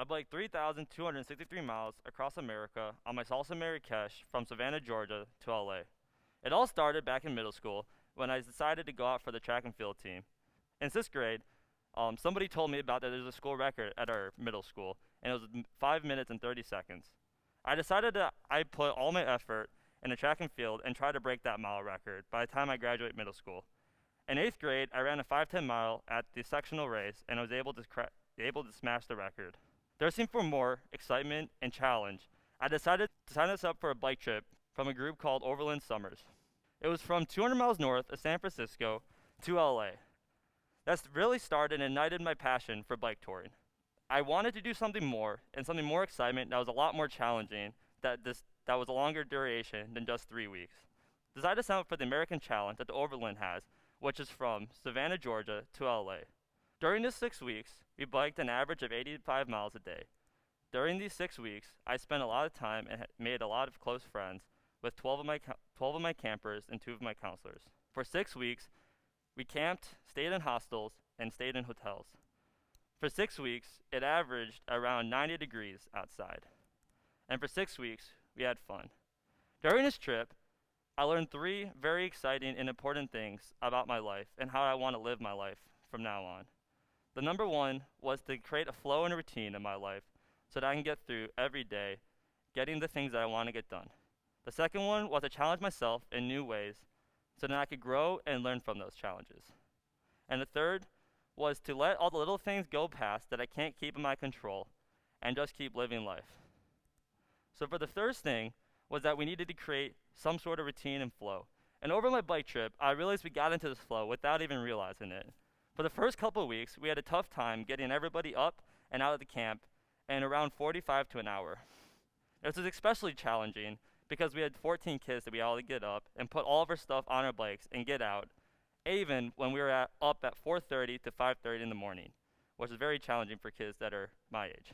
biked 3,263 miles across America on my Salsa Marrakesh from Savannah, Georgia to LA. It all started back in middle school when I decided to go out for the track and field team. In 6th grade, somebody told me about that there's a school record at our middle school, and it was 5 minutes and 30 seconds. I decided that I'd put all my effort in the track and field and try to break that mile record by the time I graduate middle school. In 8th grade, I ran a 5:10 mile at the sectional race and was able to smash the record. Thirsting for more excitement and challenge, I decided to sign us up for a bike trip from a group called Overland Summers. It was from 200 miles north of San Francisco to LA. That's really started and ignited my passion for bike touring. I wanted to do something more and something more excitement that was a lot more challenging, that was a longer duration than just 3 weeks. Decided to sign up for the American Challenge that the Overland has, which is from Savannah, Georgia to LA. During the 6 weeks, we biked an average of 85 miles a day. During these 6 weeks, I spent a lot of time and made a lot of close friends with 12 of my campers and 2 of my counselors. For 6 weeks, we camped, stayed in hostels, and stayed in hotels. For 6 weeks, it averaged around 90 degrees outside. And for 6 weeks, we had fun. During this trip, I learned 3 very exciting and important things about my life and how I want to live my life from now on. The number one was to create a flow and a routine in my life so that I can get through every day getting the things that I want to get done. The second one was to challenge myself in new ways so that I could grow and learn from those challenges. And the third was to let all the little things go past that I can't keep in my control and just keep living life. So for the first thing was that we needed to create some sort of routine and flow. And over my bike trip, I realized we got into this flow without even realizing it. For the first couple of weeks, we had a tough time getting everybody up and out of the camp in around 45 to an hour. This was especially challenging because we had 14 kids that we all had to get up and put all of our stuff on our bikes and get out, even when we were up at 4:30 to 5:30 in the morning, which is very challenging for kids that are my age.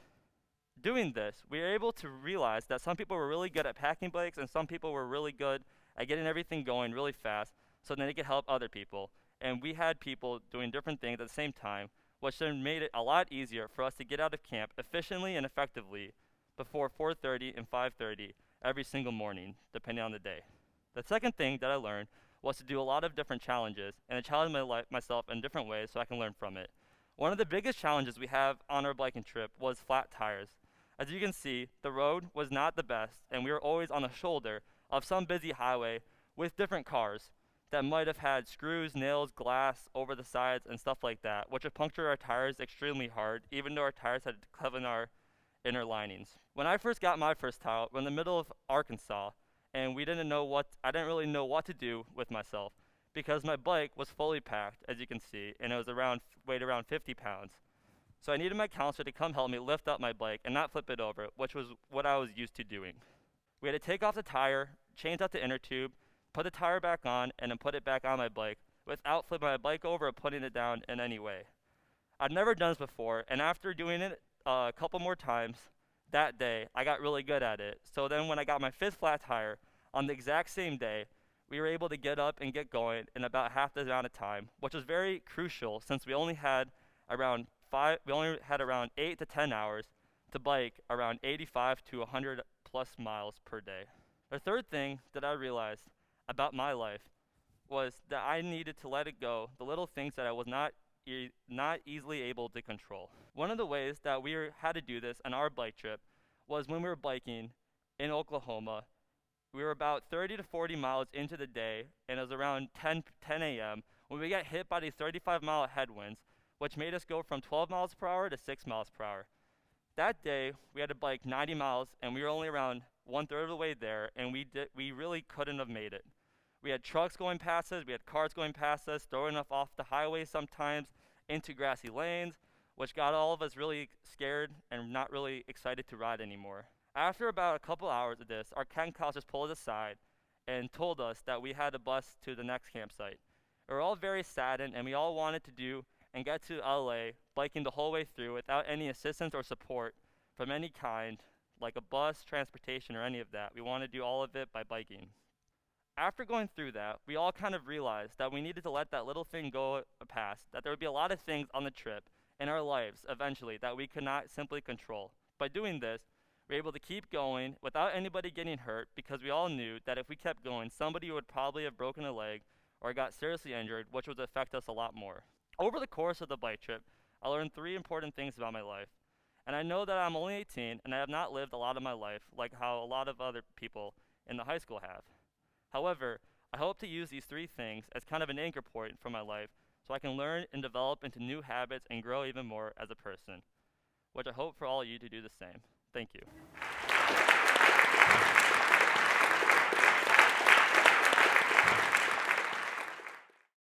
Doing this, we were able to realize that some people were really good at packing bikes and some people were really good at getting everything going really fast so then they could help other people. And we had people doing different things at the same time, which then made it a lot easier for us to get out of camp efficiently and effectively before 4:30 and 5:30 every single morning, depending on the day. The second thing that I learned was to do a lot of different challenges and to challenge myself in different ways so I can learn from it. One of the biggest challenges we have on our biking trip was flat tires. As you can see, the road was not the best, and we were always on the shoulder of some busy highway with different cars that might have had screws, nails, glass over the sides, and stuff like that, which would puncture our tires extremely hard, even though our tires had Kevlar inner linings. When I first got my first tire, we're in the middle of Arkansas, and I didn't really know what to do with myself because my bike was fully packed, as you can see, and it was weighed around 50 pounds. So I needed my counselor to come help me lift up my bike and not flip it over, which was what I was used to doing. We had to take off the tire, change out the inner tube, put the tire back on, and then put it back on my bike without flipping my bike over or putting it down in any way. I'd never done this before, and after doing it a couple more times that day, I got really good at it. So then when I got my 5th flat tire on the exact same day, we were able to get up and get going in about half the amount of time, which was very crucial since we only had around 8 to 10 hours to bike around 85 to 100 plus miles per day. The third thing that I realized about my life was that I needed to let it go, the little things that I was not easily able to control. One of the ways that we had to do this on our bike trip was when we were biking in Oklahoma. We were about 30 to 40 miles into the day, and it was around 10 a.m. when we got hit by the 35-mile headwinds, which made us go from 12 miles per hour to 6 miles per hour. That day, we had to bike 90 miles, and we were only around 1/3 of the way there, and we really couldn't have made it. We had trucks going past us, we had cars going past us, throwing us off the highway sometimes into grassy lanes, which got all of us really scared and not really excited to ride anymore. After about a couple hours of this, our camp counselors pulled us aside and told us that we had a bus to the next campsite. We were all very saddened, and we all wanted to do and get to LA biking the whole way through without any assistance or support from any kind, like a bus, transportation, or any of that. We wanted to do all of it by biking. After going through that, we all kind of realized that we needed to let that little thing go past, that there would be a lot of things on the trip in our lives eventually that we could not simply control, By doing this, we were able to keep going without anybody getting hurt because we all knew that if we kept going, somebody would probably have broken a leg or got seriously injured, which would affect us a lot more. Over the course of the bike trip, I learned three important things about my life. And I know that I'm only 18 and I have not lived a lot of my life like how a lot of other people in the high school have. However, I hope to use these three things as kind of an anchor point for my life so I can learn and develop into new habits and grow even more as a person, which I hope for all of you to do the same. Thank you.